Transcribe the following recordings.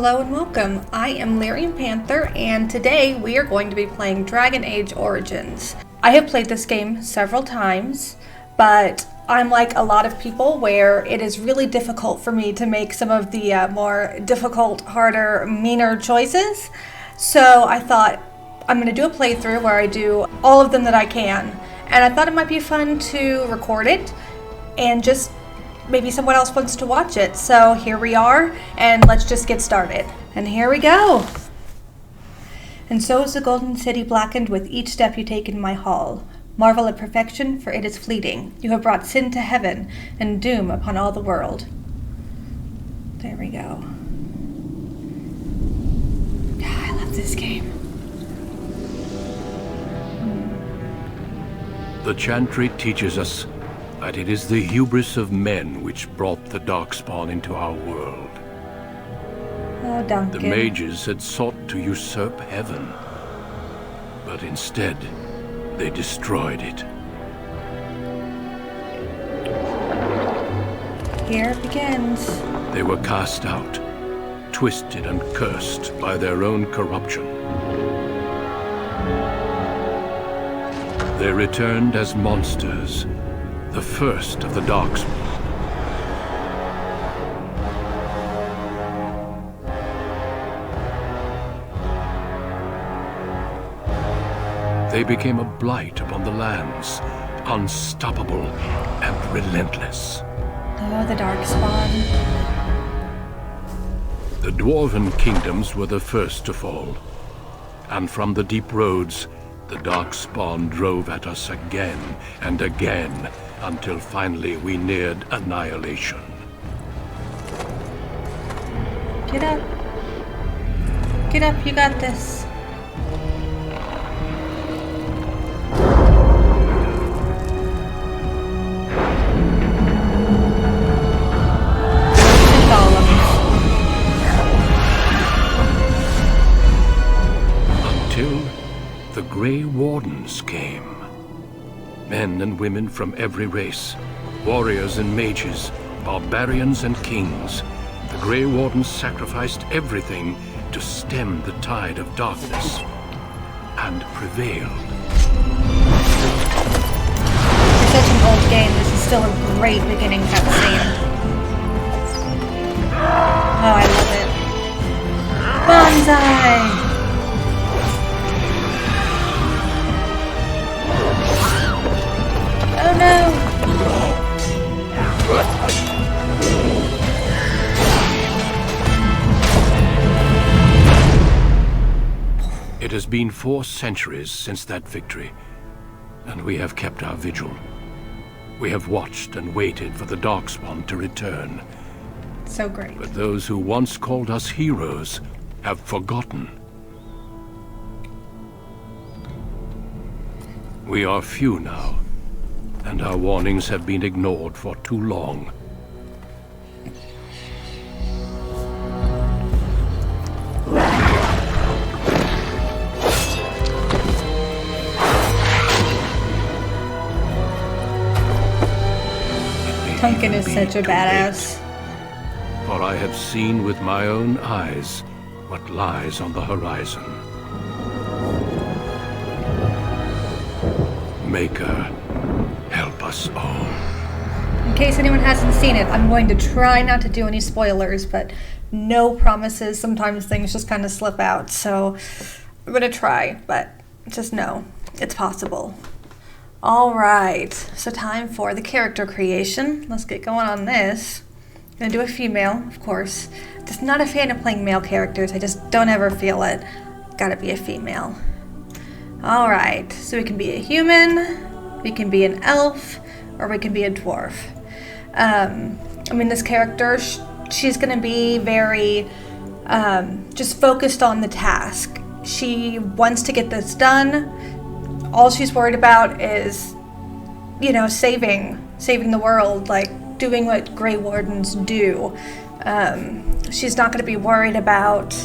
Hello and welcome. I am Lyrian Panther, and today we are going to be playing Dragon Age Origins. I have played this game several times, but I'm like a lot of people where it is really difficult for me to make some of the more difficult, harder, meaner choices. So I thought I'm going to do a playthrough where I do all of them that I can. And I thought it might be fun to record it and just maybe someone else wants to watch it. So here we are, and let's just get started. And here we go. And so is the golden city blackened with each step you take in my hall. Marvel at perfection, for it is fleeting. You have brought sin to heaven and doom upon all the world. There we go. I love this game. The Chantry teaches us that it is the hubris of men which brought the Darkspawn into our world. Oh, Duncan. The mages had sought to usurp heaven, but instead they destroyed it. Here it begins. They were cast out, twisted and cursed by their own corruption. They returned as monsters, the first of the Darkspawn. They became a blight upon the lands, unstoppable and relentless. Oh, the Darkspawn. The Dwarven kingdoms were the first to fall, and from the deep roads, the Darkspawn drove at us again and again, until finally we neared annihilation. Get up. Get up, you got this. Until the Grey Wardens came. Men and women from every race, warriors and mages, barbarians and kings. The Grey Wardens sacrificed everything to stem the tide of darkness, and prevailed. For such an old game, this is still a great beginning cutscene. Oh, I love it. Bonsai! Oh no! It has been 4 centuries since that victory, and we have kept our vigil. We have watched and waited for the Darkspawn to return. So great. But those who once called us heroes have forgotten. We are few now, and our warnings have been ignored for too long. Duncan is such a badass. For I have seen with my own eyes what lies on the horizon. Maker, help us all. In case anyone hasn't seen it, I'm going to try not to do any spoilers, but no promises. Sometimes things just kind of slip out, so I'm going to try, but just know it's possible. All right, so time for the character creation. Let's get going on this. I'm going to do a female, of course. Just not a fan of playing male characters. I just don't ever feel it. Gotta be a female. All right, so we can be a human, we can be an elf, or we can be a dwarf. I mean, this character, she's gonna be very just focused on the task. She wants to get this done. All she's worried about is, you know, saving the world, like doing what Grey Wardens do. She's not gonna be worried about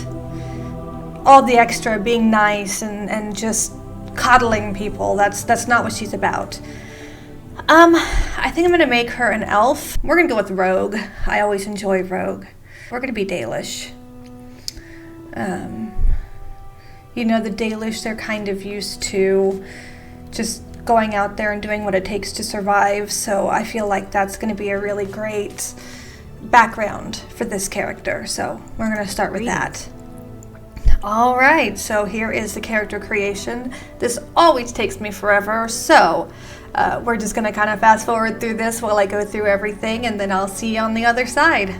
all the extra being nice and just coddling people. That's not what she's about. I think I'm gonna make her an elf. We're gonna go with rogue. I always enjoy rogue. We're gonna be Dalish. You know, the Dalish, they're kind of used to just going out there and doing what it takes to survive, so I feel like that's going to be a really great background for this character, so we're going to start with that. Alright, so here is the character creation. This always takes me forever, so we're just going to kind of fast forward through this while I go through everything, and then I'll see you on the other side.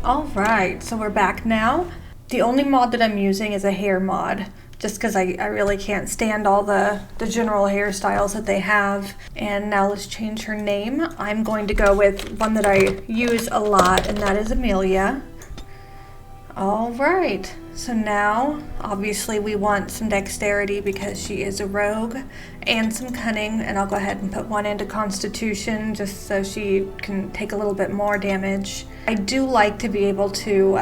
Alright, so we're back now. The only mod that I'm using is a hair mod, just because I really can't stand all the general hairstyles that they have. And now let's change her name. I'm going to go with one that I use a lot, and that is Amelia. Alright, so now obviously we want some dexterity because she is a rogue, and some cunning, and I'll go ahead and put one into Constitution just so she can take a little bit more damage. I do like to be able to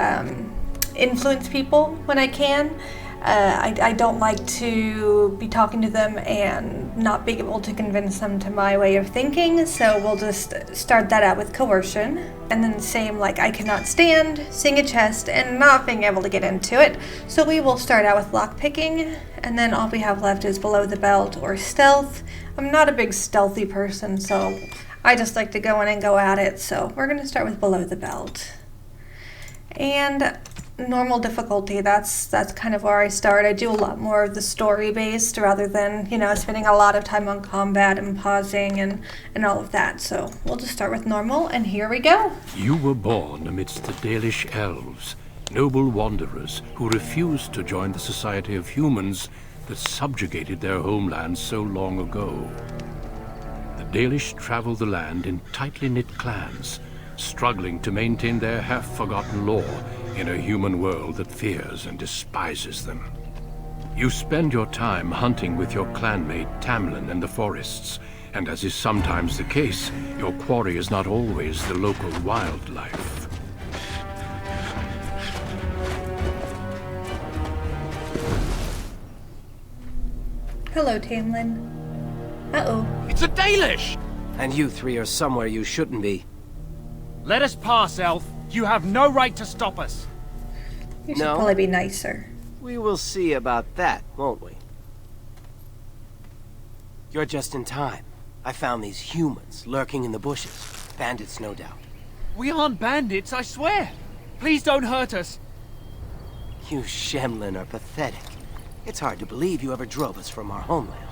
influence people when I can. I don't like to be talking to them and not being able to convince them to my way of thinking, so we'll just start that out with coercion. And then same, like I cannot stand seeing a chest and not being able to get into it, so we will start out with lockpicking, and then all we have left is below the belt or stealth. I'm not a big stealthy person, so I just like to go in and go at it, so we're going to start with below the belt. And normal difficulty, that's kind of where I start. I do a lot more of the story based rather than, you know, spending a lot of time on combat and pausing and all of that. So we'll just start with normal, and here we go. You were born amidst the Dalish elves, noble wanderers who refused to join the society of humans that subjugated their homeland so long ago. The Dalish travel the land in tightly knit clans, struggling to maintain their half-forgotten lore in a human world that fears and despises them. You spend your time hunting with your clanmate TAMLEN in the forests, and as is sometimes the case, your quarry is not always the local wildlife. Hello, Tamlin. Uh-oh. It's a Dalish! And you three are somewhere you shouldn't be. Let us pass, Elf. You have no right to stop us. You should No. probably be nicer. We will see about that, won't we? You're just in time. I found these humans lurking in the bushes. Bandits, no doubt. We aren't bandits, I swear. Please don't hurt us. You Shemlin are pathetic. It's hard to believe you ever drove us from our homeland.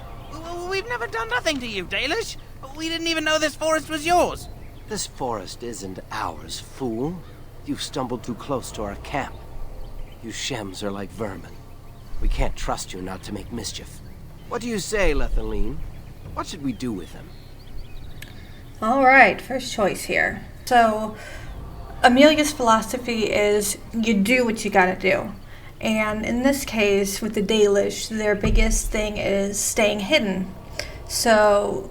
We've never done nothing to you, Dalish. We didn't even know this forest was yours. This forest isn't ours, fool. You've stumbled too close to our camp. You Shems are like vermin. We can't trust you not to make mischief. What do you say, Lethaline? What should we do with him? Alright, first choice here. So, Amelia's philosophy is you do what you gotta do. And in this case, with the Dalish, their biggest thing is staying hidden. So,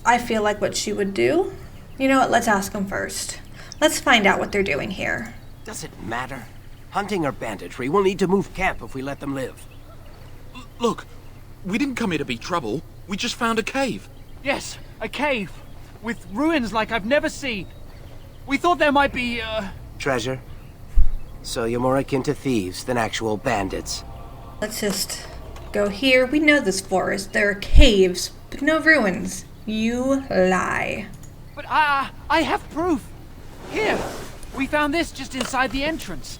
I feel like what she would do, you know what, let's ask them first. Let's find out what they're doing here. Does it matter? Hunting or banditry, we'll need to move camp if we let them live. Look, we didn't come here to be trouble. We just found a cave. Yes, a cave. With ruins like I've never seen. We thought there might be, Treasure? So you're more akin to thieves than actual bandits. Let's just go here. We know this forest. There are caves, but no ruins. You lie. But I have proof. Here, we found this just inside the entrance.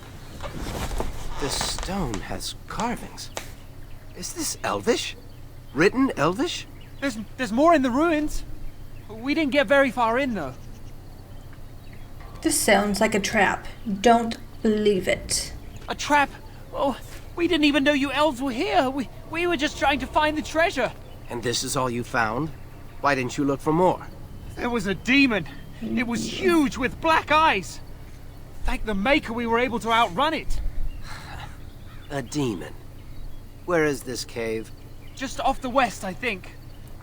This stone has carvings. Is this Elvish? Written Elvish? There's more in the ruins. We didn't get very far in, though. This sounds like a trap. Don't believe it. A trap? Oh, we didn't even know you elves were here. We were just trying to find the treasure. And this is all you found? Why didn't you look for more? There was a demon. It was huge with black eyes. Thank the Maker we were able to outrun it. A demon. Where is this cave? Just off the west, I think.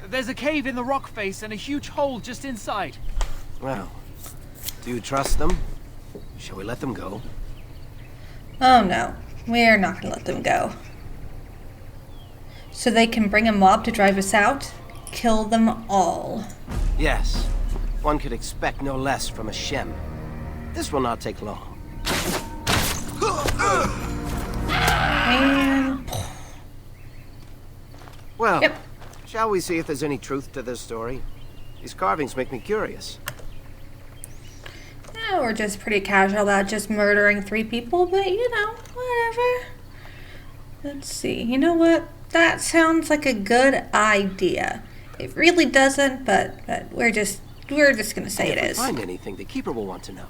There's a cave in the rock face and a huge hole just inside. Well, do you trust them? Shall we let them go? Oh no, we're not gonna let them go. So they can bring a mob to drive us out? Kill them all. Yes. One could expect no less from a Shem. This will not take long. And... Well, Yep. shall we see if there's any truth to this story? These carvings make me curious. we're just pretty casual about just murdering 3 people, but you know, whatever. Let's see. You know what? That sounds like a good idea. It really doesn't, but we're just gonna say it If we is. find anything, the Keeper will want to know.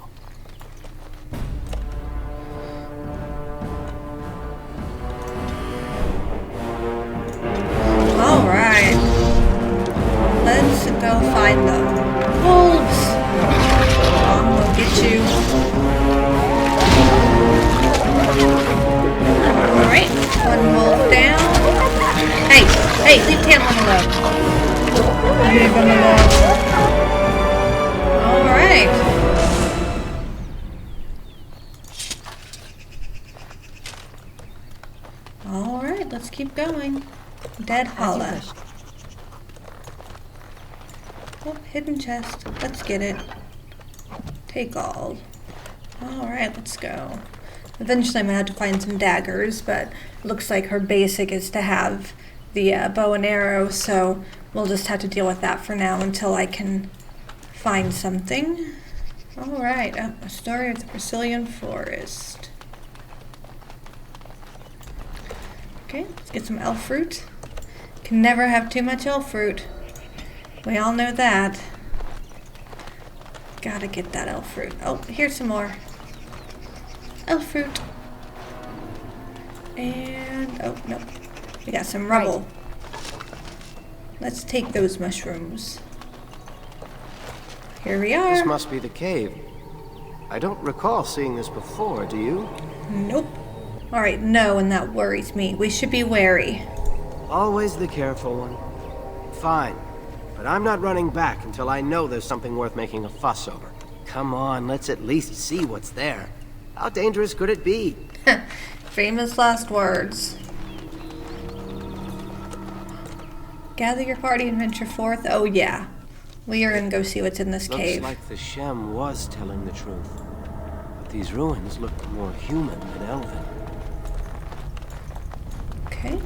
All right. Let's go find the wolves. Mom will get you. All right. 1 wolf down. Hey, leave Tamlin alone. Leave him alone. All right. All right, let's keep going. Dead Hollow. Oh, hidden chest. Let's get it. Take all. Alright, let's go. Eventually I'm gonna have to find some daggers, but it looks like her basic is to have the bow and arrow, so we'll just have to deal with that for now until I can find something. Alright, a story of the Brazilian forest. Okay, let's get some elf fruit. Can never have too much elf fruit. We all know that. Gotta get that elf fruit. Oh, here's some more. Elf fruit. And, oh, no. We got some rubble. Let's take those mushrooms. Here we are. This must be the cave. I don't recall seeing this before, do you? Nope. Alright, no, and that worries me. We should be wary. Always the careful one. Fine. But I'm not running back until I know there's something worth making a fuss over. Come on, let's at least see what's there. How dangerous could it be? Famous last words. Gather your party and venture forth. Oh yeah. We are gonna go see what's in this cave. Looks like the Shem was telling the truth. But these ruins look more human than elven. Okay.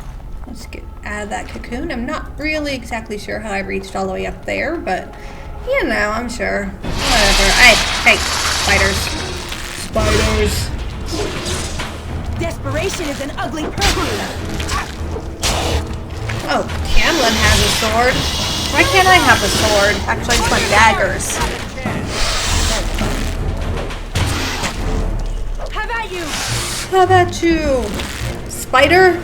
Let's get out of that cocoon. I'm not really exactly sure how I reached all the way up there, but you know, I'm sure. Whatever. Hey, spiders. Spiders. Desperation is an ugly perfume. Oh, Tamlin has a sword. Why can't I have a sword? Actually, I just want daggers. How about you? How about you? Spider?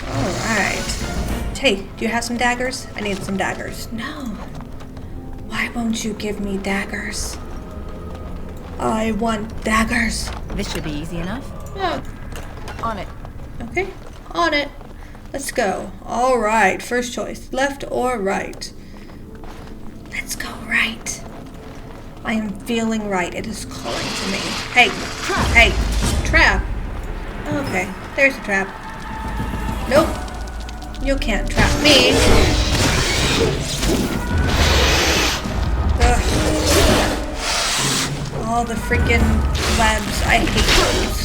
Alright. Hey, do you have some daggers? I need some daggers. No. Why won't you give me daggers? I want daggers. This should be easy enough. Oh, On it. okay. On it. Let's go. Alright, first choice. Left or right? Let's go right. I am feeling right. It is calling to me. Hey. Hey. Trap. Okay. There's a trap. Nope. You can't trap me. Ugh. All the freaking webs. I hate those.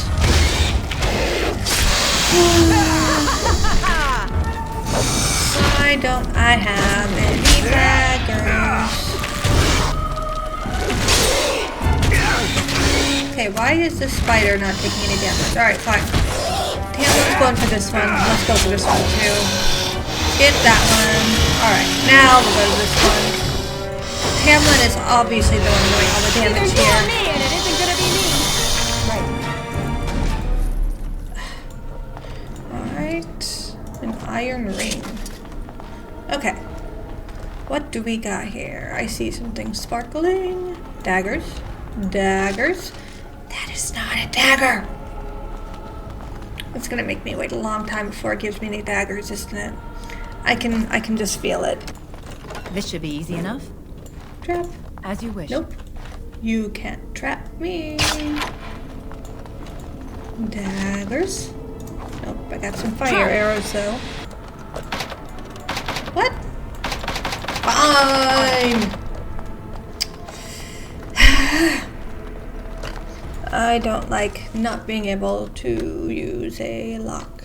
Why don't I have any daggers? Okay, why is this spider not taking any damage? Alright, fine. Tamlin's going for this one. Let's go for this one too. Get that one. Alright, now we'll go to this one. Tamlin is obviously the one doing all the damage Either you or here. me, and it isn't gonna be me. Alright. An iron ring. Okay. What do we got here? I see something sparkling. Daggers. Daggers. That is not a dagger. It's gonna make me wait a long time before it gives me any daggers, isn't it? I can just feel it. This should be easy enough. Trap. As you wish. Nope. You can't trap me. Daggers. Nope, I got some fire arrows though. What? Fine. I don't like not being able to use a lock.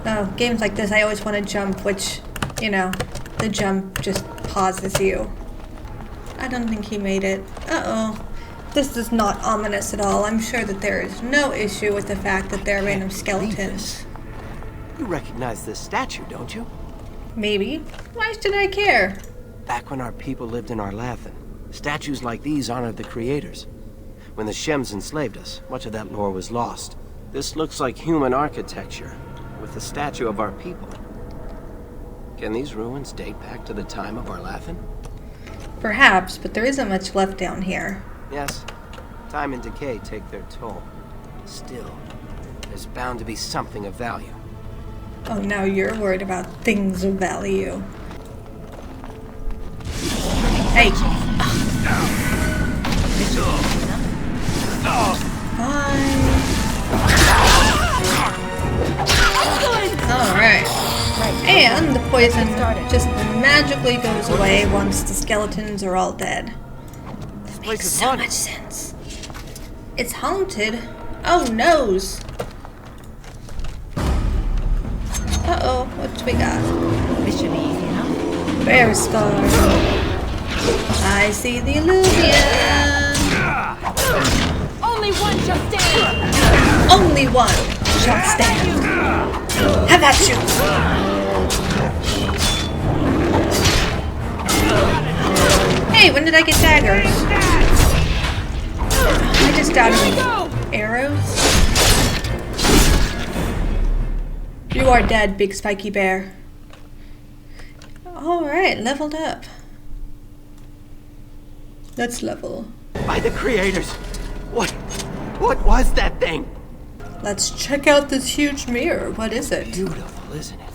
Oh, games like this I always want to jump, which, you know, the jump just pauses you. I don't think he made it. Uh-oh. This is not ominous at all. I'm sure that there is no issue with the fact that there are random skeletons. You recognize this statue, don't you? Maybe. Why should I care? Back when our people lived in Arlathan, statues like these honored the creators. When the Shems enslaved us, much of that lore was lost. This looks like human architecture, with the statue of our people. Can these ruins date back to the time of Arlathan? Perhaps, but there isn't much left down here. Yes. Time and decay take their toll. Still, there's bound to be something of value. Oh, now you're worried about things of value. Hey. Alright. And the poison just magically goes away once the skeletons are all dead. This Makes place is so haunted. much sense. It's haunted? Oh, noes. Uh-oh, what do we got? This should be easy enough. Bear scar. I see the illusion. Only one shall stand. Only one shall stand. Have at you. Hey, when did I get daggers? I just doubted arrows. You are dead, big spiky bear. Alright, leveled up. Let's level. By the creators! What was that thing? Let's check out this huge mirror. What is it? Beautiful, isn't it?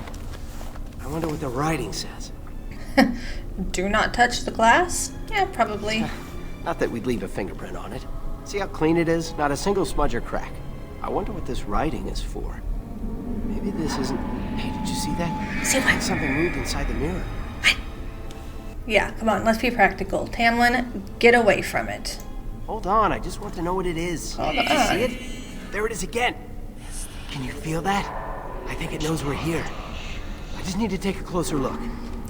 I wonder what the writing says. Do not touch the glass? Yeah, probably. Not that we'd leave a fingerprint on it. See how clean it is? Not a single smudge or crack. I wonder what this writing is for. Maybe this isn't... Hey, did you see that? See what? Something moved inside the mirror. Yeah, come on, let's be practical. Tamlin, get away from it. Hold on, I just want to know what it is. Hold Did you on. see it? There it is again. Can you feel that? I think it knows we're here. I just need to take a closer look.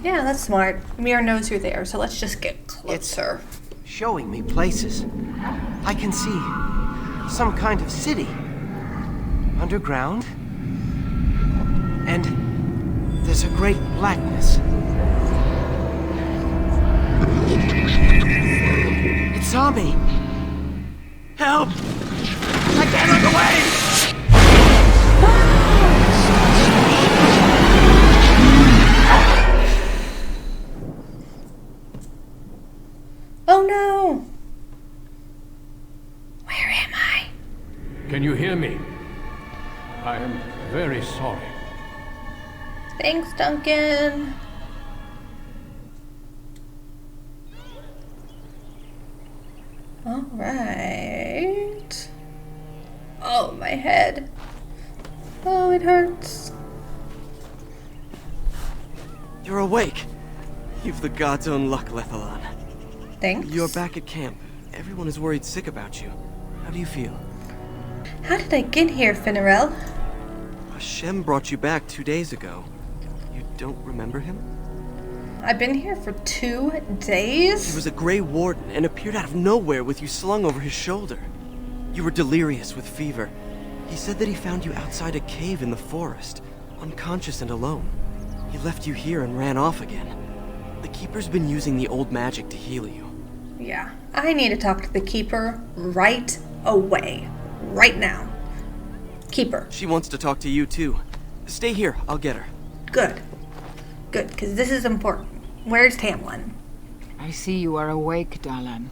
Yeah, that's smart. Mirror knows you're there, so let's just get closer. Showing me places. I can see some kind of city. Underground. And there's a great blackness. It saw me. Help! I can't look away! Oh no! Where am I? Can you hear me? I am very sorry. Thanks, Duncan. Alright. Oh, my head. Oh, it hurts. You're awake. You've the god's own luck, Lethalon. Thanks. You're back at camp. Everyone is worried sick about you. How do you feel? How did I get here, Finarel? Shem brought you back 2 days ago. You don't remember him? I've been here for 2 days? He was a Grey Warden and appeared out of nowhere with you slung over his shoulder. You were delirious with fever. He said that he found you outside a cave in the forest, unconscious and alone. He left you here and ran off again. The Keeper's been using the old magic to heal you. Yeah, I need to talk to the Keeper right away. Right now. Keeper. She wants to talk to you too. Stay here, I'll get her. Good. Good, because this is important. Where's Tamlin? I see you are awake, Dalish.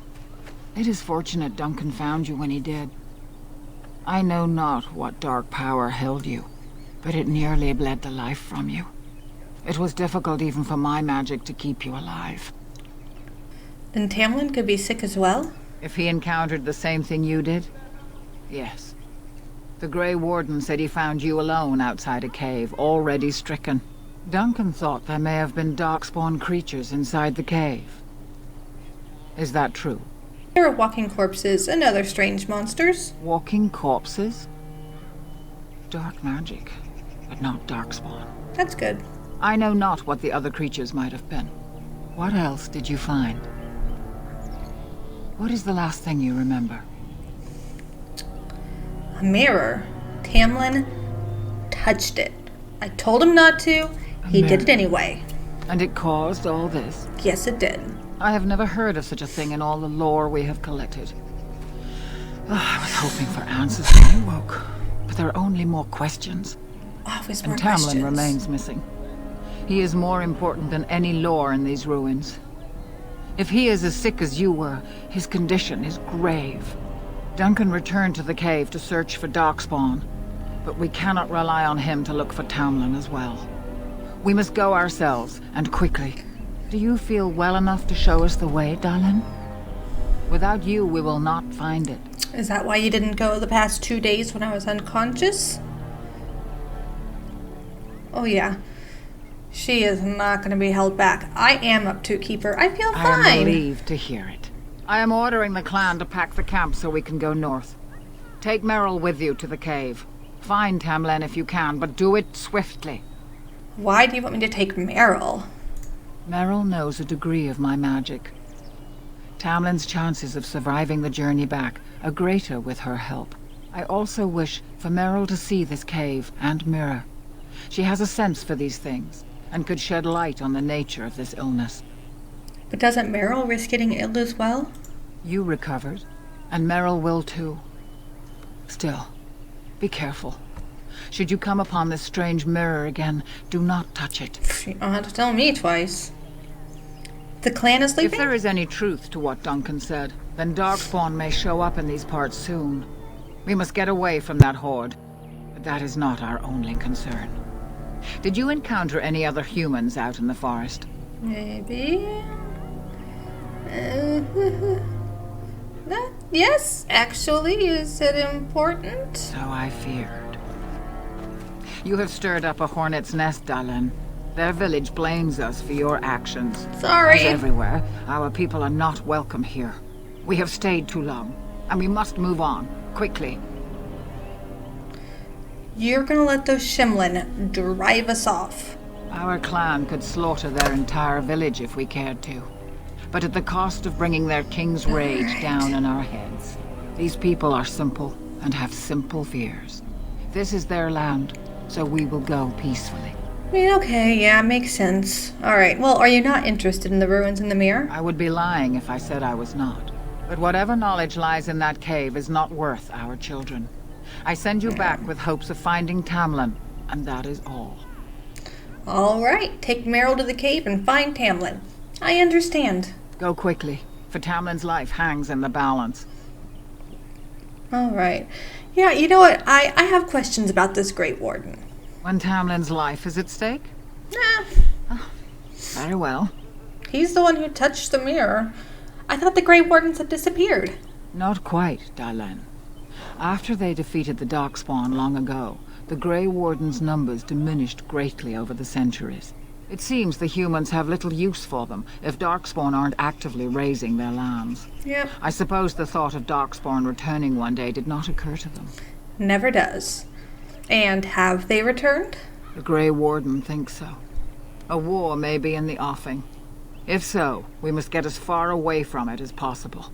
It is fortunate Duncan found you when he did. I know not what dark power held you, but it nearly bled the life from you. It was difficult even for my magic to keep you alive. Then Tamlin could be sick as well? If he encountered the same thing you did, yes. The Grey Warden said he found you alone outside a cave, already stricken. Duncan thought there may have been darkspawn creatures inside the cave. Is that true? There are walking corpses and other strange monsters. Walking corpses? Dark magic, but not darkspawn. That's good. I know not what the other creatures might have been. What else did you find? What is the last thing you remember? A mirror. Tamlin touched it. I told him not to. He did it anyway. And it caused all this? Yes, it did. I have never heard of such a thing in all the lore we have collected. I was hoping for answers when you woke, but there are only more questions. Always more And questions. Tamlin remains missing. He is more important than any lore in these ruins. If he is as sick as you were, his condition is grave. Duncan returned to the cave to search for darkspawn, but we cannot rely on him to look for Tamlin as well. We must go ourselves, and quickly. Do you feel well enough to show us the way, Dalish? Without you, we will not find it. Is that why you didn't go the past 2 days when I was unconscious? Oh yeah. She is not going to be held back. I am up to Keeper. I feel fine. I am relieved to hear it. I am ordering the clan to pack the camp so we can go north. Take Merrill with you to the cave. Find Tamlin if you can, but do it swiftly. Why do you want me to take Merrill? Merrill knows a degree of my magic. Tamlin's chances of surviving the journey back are greater with her help. I also wish for Merrill to see this cave and mirror. She has a sense for these things, and could shed light on the nature of this illness. But doesn't Merrill risk getting ill as well? You recovered, and Merrill will too. Still, be careful. Should you come upon this strange mirror again, do not touch it. You don't have to tell me twice. The clan is leaving? If there is any truth to what Duncan said, then darkspawn may show up in these parts soon. We must get away from that horde, but that is not our only concern. Did you encounter any other humans out in the forest? Maybe. Yes, actually. Is it important? So I feared. You have stirred up a hornet's nest, Dalish. Their village blames us for your actions. Sorry. As everywhere, our people are not welcome here. We have stayed too long, and we must move on, quickly. You're gonna let those Shimlin drive us off. Our clan could slaughter their entire village if we cared to, but at the cost of bringing their king's rage down on our heads. These people are simple and have simple fears. This is their land, so we will go peacefully. I mean, okay, yeah, makes sense. Alright, well, are you not interested in the ruins in the mirror? I would be lying if I said I was not. But whatever knowledge lies in that cave is not worth our children. I send you back with hopes of finding Tamlin, and that is all. Alright, take Merrill to the cave and find Tamlin. I understand. Go quickly, for Tamlin's life hangs in the balance. Alright. Yeah, you know what? I have questions about this Great Warden. When Tamlin's life is at stake? Nah. Very well. He's the one who touched the mirror. I thought the Grey Wardens had disappeared. Not quite, Dalish. After they defeated the Darkspawn long ago, the Grey Warden's numbers diminished greatly over the centuries. It seems the humans have little use for them if Darkspawn aren't actively raising their lands. Yep. I suppose the thought of Darkspawn returning one day did not occur to them. Never does. And have they returned? The Grey Warden thinks so. A war may be in the offing. If so, we must get as far away from it as possible.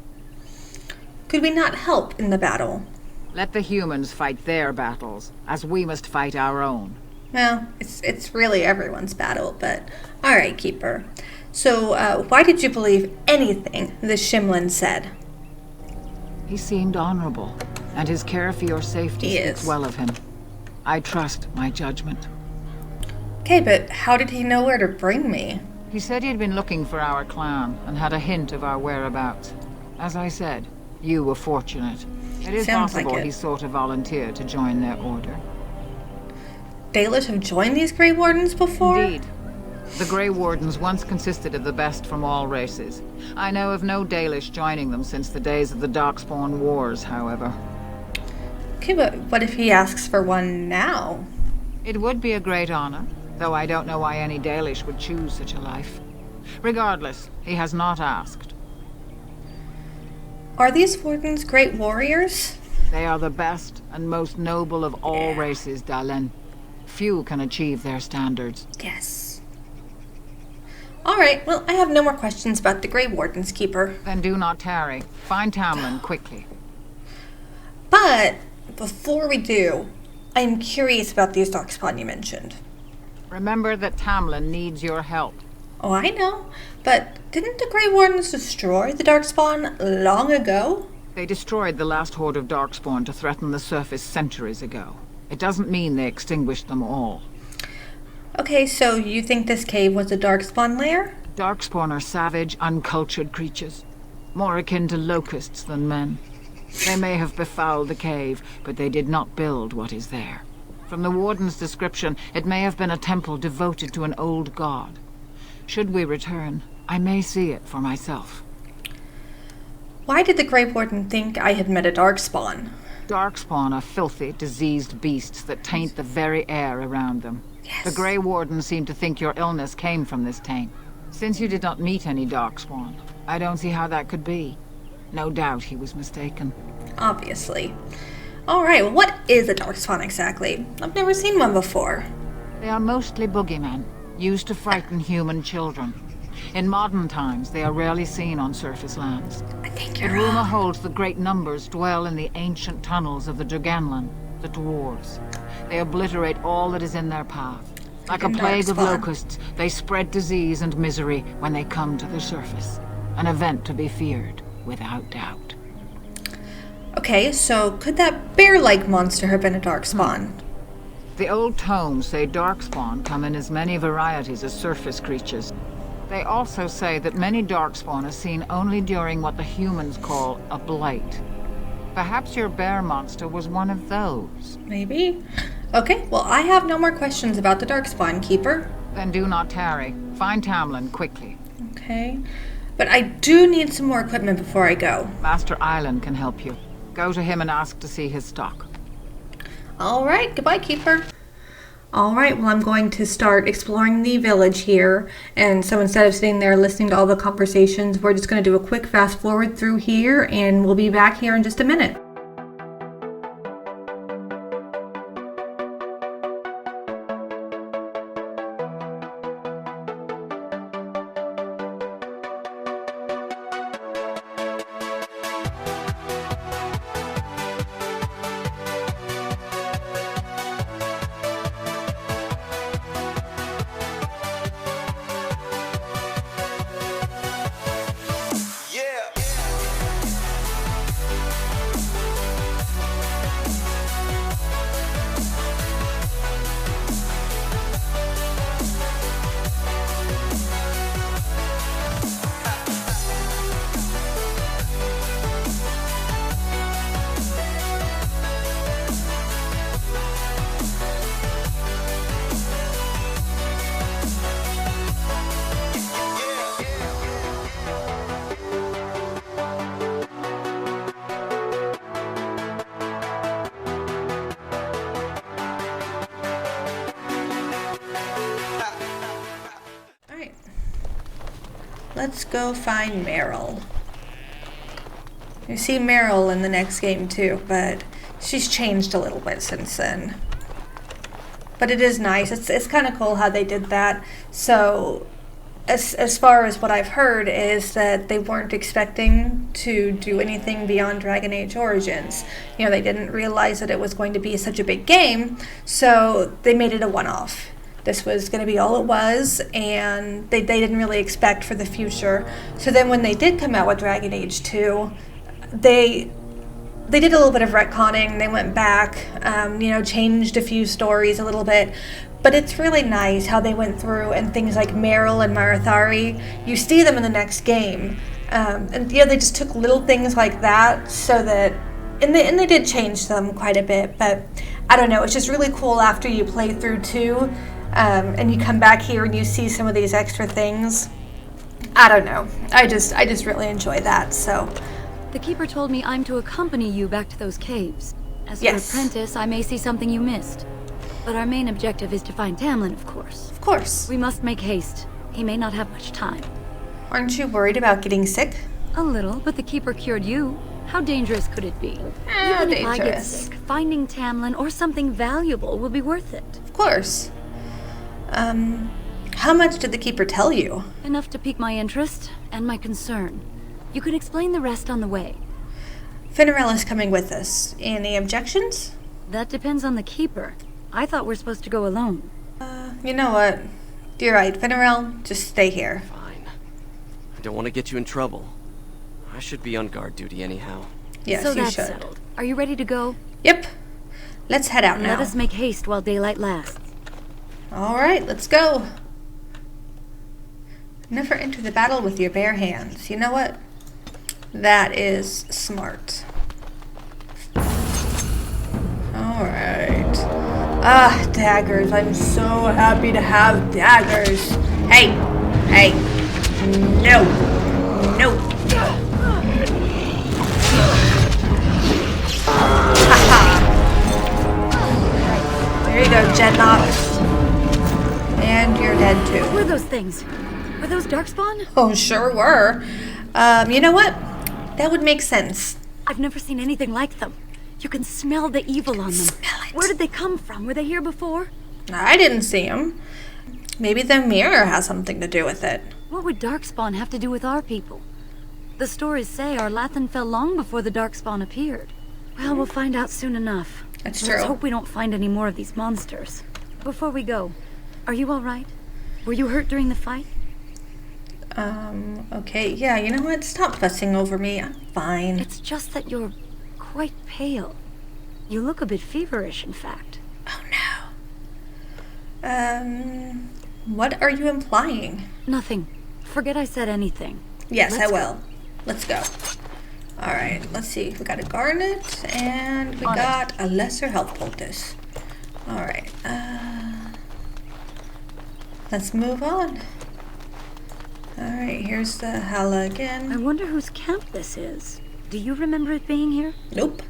Could we not help in the battle? Let the humans fight their battles, as we must fight our own. Well, it's really everyone's battle, but alright, Keeper. So, why did you believe anything the Shimlin said? He seemed honorable, and his care for your safety He speaks is. well of him. I trust my judgment. Okay, but how did he know where to bring me? He said he'd been looking for our clan, and had a hint of our whereabouts. As I said, you were fortunate. It is Sounds like possible it. he sought a volunteer to join their order. Dalish have joined these Grey Wardens before? Indeed. The Grey Wardens once consisted of the best from all races. I know of no Dalish joining them since the days of the Darkspawn Wars, however. Okay, but what if he asks for one now? It would be a great honor, though I don't know why any Dalish would choose such a life. Regardless, he has not asked. Are these Wardens great warriors? They are the best and most noble of all races, Dalish. Few can achieve their standards. Yes. Alright, well, I have no more questions about the Grey Wardens, Keeper. Then do not tarry. Find Tamlin quickly. But, before we do, I'm curious about these Darkspawn you mentioned. Remember that Tamlin needs your help. Oh, I know. But didn't the Grey Wardens destroy the Darkspawn long ago? They destroyed the last horde of Darkspawn to threaten the surface centuries ago. It doesn't mean they extinguished them all. Okay, so you think this cave was a Darkspawn lair? Darkspawn are savage, uncultured creatures, more akin to locusts than men. They may have befouled the cave, but they did not build what is there. From the Warden's description, it may have been a temple devoted to an old god. Should we return, I may see it for myself. Why did the Grey Warden think I had met a Darkspawn? Darkspawn are filthy, diseased beasts that taint the very air around them. Yes. The Grey Warden seemed to think your illness came from this taint. Since you did not meet any Darkspawn, I don't see how that could be. No doubt he was mistaken. Obviously. Alright, well, what is a Darkspawn exactly? I've never seen one before. They are mostly boogeymen, used to frighten human children. In modern times, they are rarely seen on surface lands. I think But you're rumor wrong. holds that great numbers dwell in the ancient tunnels of the Draganlan, the dwarves. They obliterate all that is in their path. Like a Like a plague of Darkspawn. locusts, they spread disease and misery when they come to the surface. An event to be feared, without doubt. Okay, so could that bear-like monster have been a Darkspawn? The old tomes say Darkspawn come in as many varieties as surface creatures. They also say that many Darkspawn are seen only during what the humans call a blight. Perhaps your bear monster was one of those. Maybe. Okay, well, I have no more questions about the Darkspawn, Keeper. Then do not tarry. Find Tamlin quickly. Okay. But I do need some more equipment before I go. Master Island can help you. Go to him and ask to see his stock. Alright, goodbye, Keeper. Alright, well, I'm going to start exploring the village here. And so instead of sitting there listening to all the conversations, we're just going to do a quick fast forward through here, and we'll be back here in just a minute. Let's go find Meryl. You see Meryl in the next game too, but she's changed a little bit since then. But it is nice. It's kind of cool how they did that. So, as far as what I've heard is that they weren't expecting to do anything beyond Dragon Age Origins. You know, they didn't realize that it was going to be such a big game, so they made it a one-off. This was going to be all it was, and they didn't really expect for the future. So then when they did come out with Dragon Age 2, they did a little bit of retconning. They went back, you know, changed a few stories a little bit. But it's really nice how they went through, and things like Meryl and Marathari, you see them in the next game. And yeah, they just took little things like that so that, and they did change them quite a bit. But I don't know, it's just really cool after you play through 2, and you come back here and you see some of these extra things. I don't know, I just really enjoy that, so. The Keeper told me I'm to accompany you back to those caves. As your Yes. apprentice, I may see something you missed. But our main objective is to find Tamlin, of course. Of course. We must make haste. He may not have much time. Aren't you worried about getting sick? A little, but the Keeper cured you. How dangerous could it be? Even if I get Dangerous. sick, finding Tamlin or something valuable will be worth it. Of course. How much did the Keeper tell you? Enough to pique my interest and my concern. You can explain the rest on the way. Finarel is coming with us. Any objections? That depends on the Keeper. I thought we're supposed to go alone. You know what? You're right, Finarel, just stay here. Fine. I don't want to get you in trouble. I should be on guard duty anyhow. Yes, so you that's should. settled. Are you ready to go? Yep. Let's head out now. Let us make haste while daylight lasts. All right, let's go. Never enter the battle with your bare hands. You know what? That is smart. All right. Ah, daggers. I'm so happy to have daggers. Hey, hey. No. No. Haha. There you go, Jednox. And you're dead too. What were those things? Were those Darkspawn? Oh, sure were. You know what? That would make sense. I've never seen anything like them. You can smell the evil on them. Smell it. Where did they come from? Were they here before? I didn't see him. Maybe the mirror has something to do with it. What would Darkspawn have to do with our people? The stories say our Lathan fell long before the Darkspawn appeared. Well, we'll find out soon enough. That's Let's true. hope we don't find any more of these monsters. Before we go, are you all right? Were you hurt during the fight? Okay, yeah, you know what? Stop fussing over me. I'm fine. It's just that you're quite pale. You look a bit feverish, in fact. Oh no. What are you implying? Nothing. Forget I said anything. Yes, Let's I will. Let's go. Alright, let's see. We got a garnet, and we got a lesser health poultice. Alright, let's move on. Alright, here's the Hala I again. wonder whose camp this is. Do you remember it being here? Nope.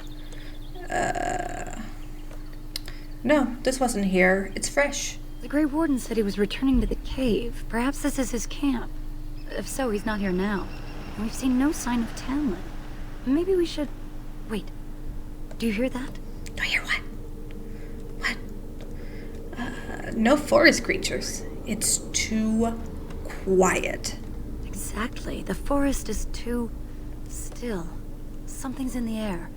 No, this wasn't here. It's fresh. The Grey Warden said he was returning to the cave. Perhaps this is his camp. If so, he's not here now. And we've seen no sign of Tamlin. Maybe we should... Wait. Do you hear that? Do I hear what? What? No forest creatures. It's too quiet. Exactly. The forest is too... still. Something's in the air.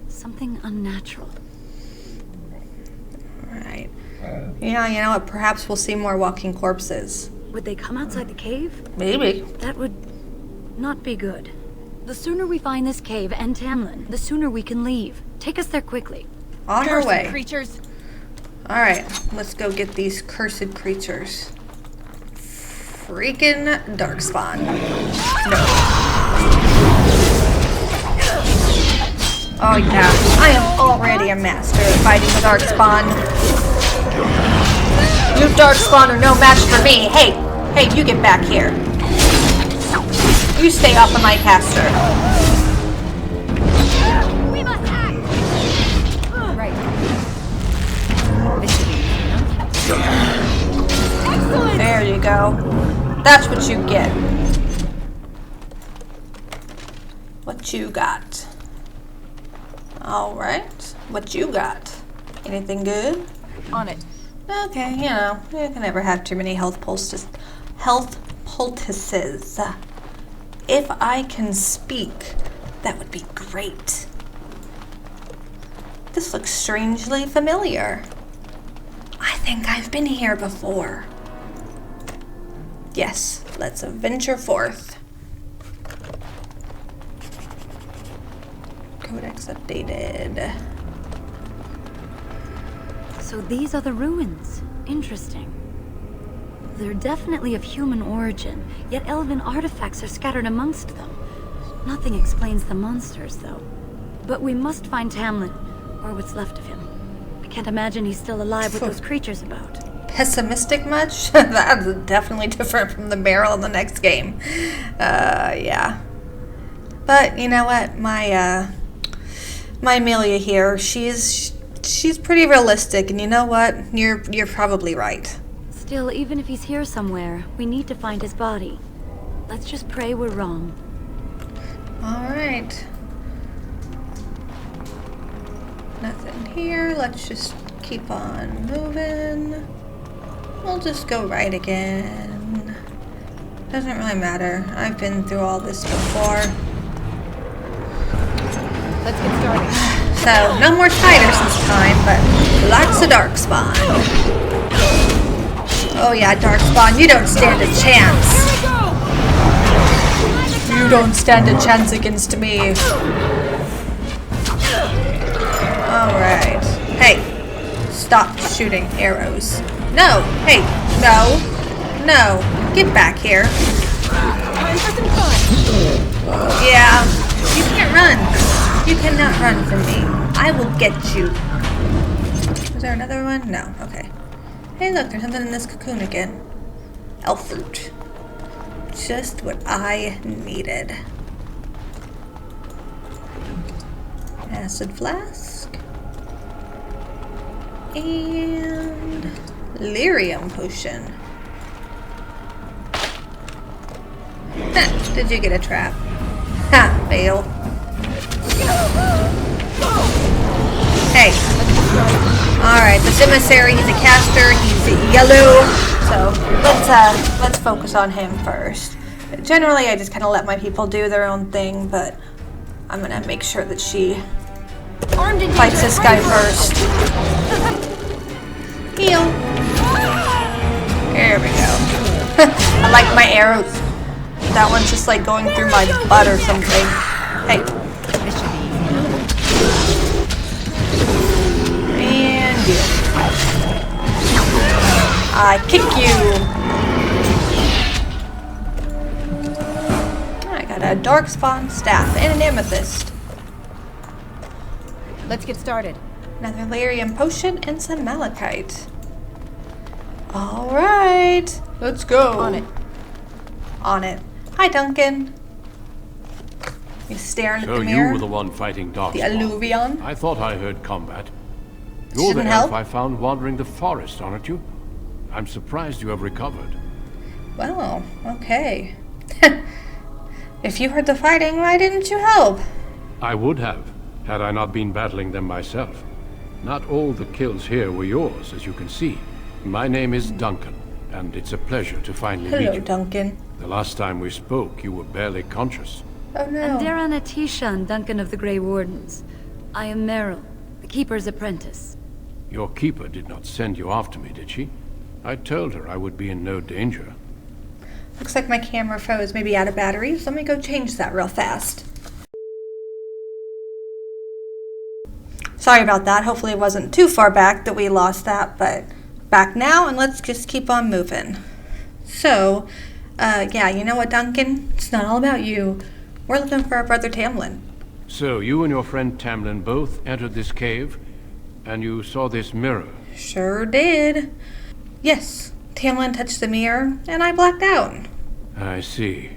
Something unnatural. Right. Yeah, you know what? Perhaps we'll see more walking corpses. Would they come outside the cave? Maybe. That would not be good. The sooner we find this cave and Tamlin, the sooner we can leave. Take us there quickly. On our way. Creatures. Alright, let's go get these cursed creatures. Freaking Darkspawn. No. Oh yeah, I am already a master at fighting the Darkspawn. You Darkspawn are no match for me. Hey, hey, you get back here. You stay off of my caster. We must act! Right. There you go. That's what you get. What you got? Alright. What you got? Anything good? On it. Okay, you know, you can never have too many health poultices. Health poultices. If I can speak. That would be great. This looks strangely familiar. I think I've been here before. Yes, let's venture forth. Codex updated. So these are the ruins. Interesting. They're definitely of human origin, yet elven artifacts are scattered amongst them. Nothing explains the monsters, though. But we must find Tamlin, or what's left of him. I can't imagine he's still alive with those creatures about. Pessimistic much? That's definitely different from the barrel in the next game. Yeah. But you know what? My Amelia here, she's pretty realistic, and you know what? You're probably right. Still, even if he's here somewhere, we need to find his body. Let's just pray we're wrong. All right. Nothing here. Let's just keep on moving. We'll just go right again. Doesn't really matter. I've been through all this before. Let's get started. So, no more spiders this time, but lots of darkspawn. Oh yeah, darkspawn, you don't stand a chance. You don't stand a chance against me. Alright. Hey, stop shooting arrows. No, hey, no, no, get back here. Yeah, you can't run. You cannot run from me. I will get you. Is there another one? No, okay. Hey look, there's something in this cocoon again. Elf fruit. Just what I needed. Acid flask. And lyrium potion. Did you get a trap? Ha, fail. Hey. Alright, the emissary, he's a caster, he's yellow. So let's focus on him first. Generally I just kinda let my people do their own thing, but I'm gonna make sure that she fights this guy first. Heal. There we go. I like my arrows. That one's just like going through my butt or something. Hey. And you. I kick you. I got a darkspawn staff and an amethyst. Let's get started. Another lyrium potion and some malachite. Alright, let's go. On it. On it. Hi, Duncan. He's staring at So the mirror. you were the one fighting Darkspawn. The Alluvion. I thought I heard combat. You're the Shouldn't elf help. I found wandering the forest, aren't you? I'm surprised you have recovered. Well, okay. If you heard the fighting, why didn't you help? I would have, had I not been battling them myself. Not all the kills here were yours, as you can see. My name is Duncan, and it's a pleasure to finally meet Hello, you. Duncan. The last time we spoke, you were barely conscious. Oh no. Andera Natishan, Duncan of the Grey Wardens. I am Meryl, the Keeper's apprentice. Your keeper did not send you after me, did she? I told her I would be in no danger. Looks like my camera froze, maybe out of batteries. Let me go change that real fast. Sorry about that. Hopefully it wasn't too far back that we lost that, but back now, and let's just keep on moving. So, yeah, you know what, Duncan? It's not all about you. We're looking for our brother Tamlin. So, you and your friend Tamlin both entered this cave, and you saw this mirror. Sure did. Yes, Tamlin touched the mirror, and I blacked out. I see.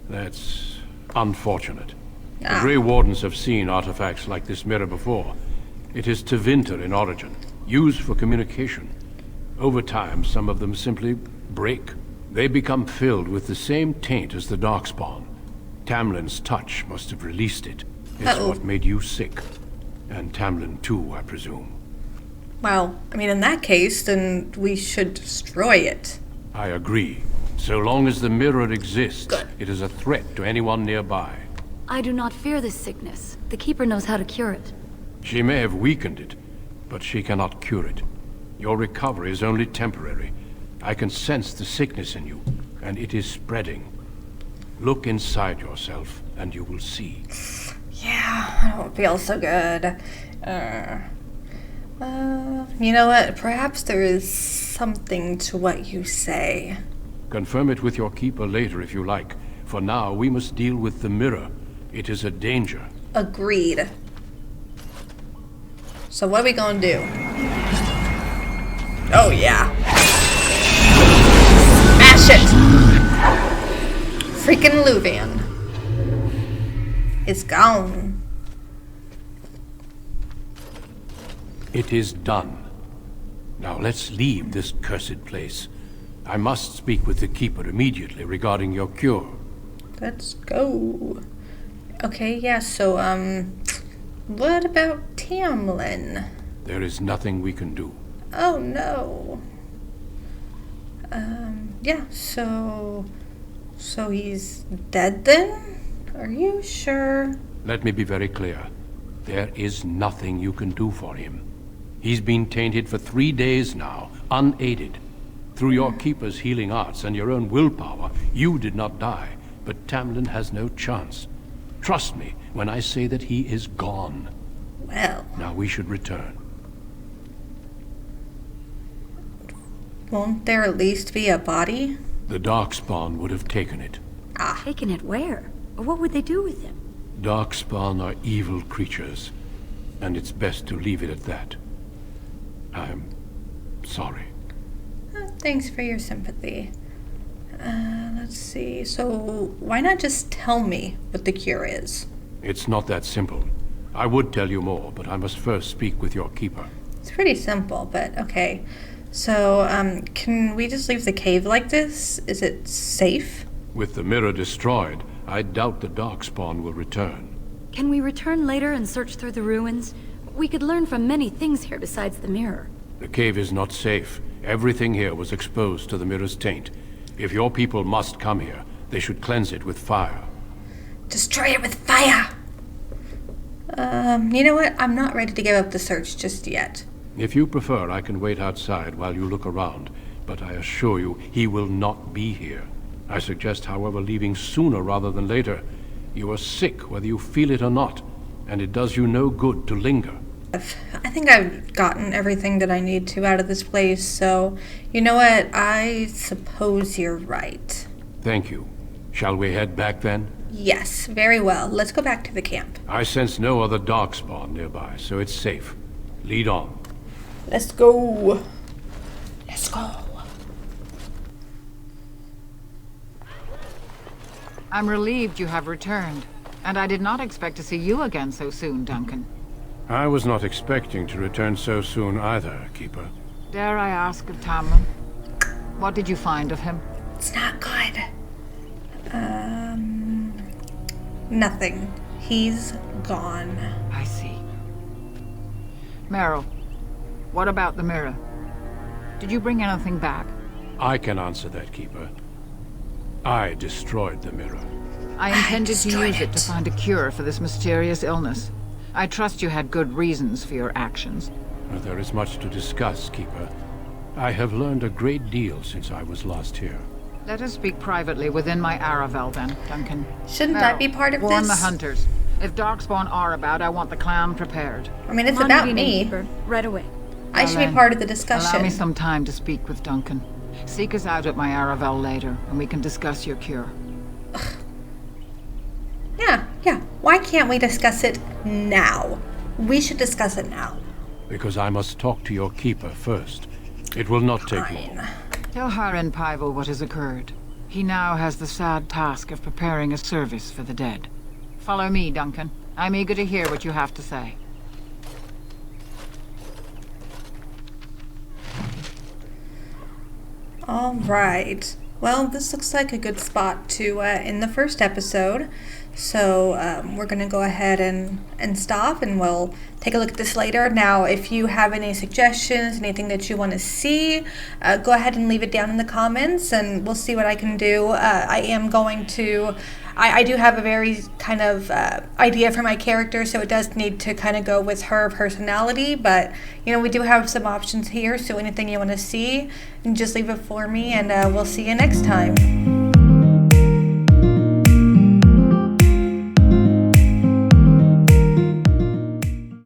That's unfortunate. The Ah. Grey Wardens have seen artifacts like this mirror before. It is Tevinter in origin, used for communication. Over time, some of them simply break. They become filled with the same taint as the Darkspawn. Tamlin's touch must have released it. It's Uh-oh. what made you sick. And Tamlin too, I presume. Well, I mean, in that case, then we should destroy it. I agree. So long as the mirror exists, Good. it is a threat to anyone nearby. I do not fear this sickness. The Keeper knows how to cure it. She may have weakened it, but she cannot cure it. Your recovery is only temporary. I can sense the sickness in you, and it is spreading. Look inside yourself, and you will see. Yeah, I don't feel so good. You know what? Perhaps there is something to what you say. Confirm it with your keeper later if you like. For now, we must deal with the mirror. It is a danger. Agreed. So what are we gonna do? Oh yeah. Smash it! Freaking Luvan is gone. It is done. Now let's leave this cursed place. I must speak with the Keeper immediately regarding your cure. Let's go. Okay, yeah, so, what about Tamlin? There is nothing we can do. Oh, no. Yeah, so he's dead then? Are you sure? Let me be very clear. There is nothing you can do for him. He's been tainted for 3 days now, unaided. Through your Keeper's healing arts and your own willpower, you did not die, but Tamlin has no chance. Trust me when I say that he is gone. Well. Now we should return. Won't there at least be a body? The Darkspawn would have taken it. Ah. Taken it where? Or what would they do with him? Darkspawn are evil creatures, and it's best to leave it at that. I'm sorry. Thanks for your sympathy. Let's see. So, why not just tell me what the cure is? It's not that simple. I would tell you more, but I must first speak with your Keeper. It's pretty simple, but okay. So, can we just leave the cave like this? Is it safe? With the mirror destroyed, I doubt the Darkspawn will return. Can we return later and search through the ruins? We could learn from many things here besides the mirror. The cave is not safe. Everything here was exposed to the mirror's taint. If your people must come here, they should cleanse it with fire. Destroy it with fire! You know what? I'm not ready to give up the search just yet. If you prefer, I can wait outside while you look around, but I assure you, he will not be here. I suggest, however, leaving sooner rather than later. You are sick, whether you feel it or not, and it does you no good to linger. I think I've gotten everything that I need to out of this place, so you know what? I suppose you're right. Thank you. Shall we head back then? Yes, very well. Let's go back to the camp. I sense no other Darkspawn nearby, so it's safe. Lead on. Let's go. Let's go. I'm relieved you have returned, and I did not expect to see you again so soon, Duncan. I was not expecting to return so soon either, Keeper. Dare I ask of Tamlin? What did you find of him? It's not good. Nothing. He's gone. I see. Meryl, what about the mirror? Did you bring anything back? I can answer that, Keeper. I destroyed the mirror. I intended to use it to find a cure for this mysterious illness. I trust you had good reasons for your actions. Well, there is much to discuss, Keeper. I have learned a great deal since I was last here. Let us speak privately within my Aravel then, Duncan. Shouldn't Meryl, that be part of warn this? the hunters. If Darkspawn are about, I want the clan prepared. I mean, it's Come on, about Meeting me. Keeper. Right away. I should be Ellen, part of the discussion. Allow me some time to speak with Duncan. Seek us out at my Aravel later, and we can discuss your cure. Yeah. Why can't we discuss it now? We should discuss it now. Because I must talk to your Keeper first. It will not take long. Tell Haren Pyvel what has occurred. He now has the sad task of preparing a service for the dead. Follow me, Duncan. I'm eager to hear what you have to say. All right. Well, this looks like a good spot to end the first episode. So we're going to go ahead and stop, and we'll take a look at this later. Now, if you have any suggestions, anything that you want to see, go ahead and leave it down in the comments, and we'll see what I can do. I am going to... I do have a very kind of idea for my character, so it does need to kind of go with her personality, but, you know, we do have some options here, so anything you want to see, just leave it for me, and we'll see you next time.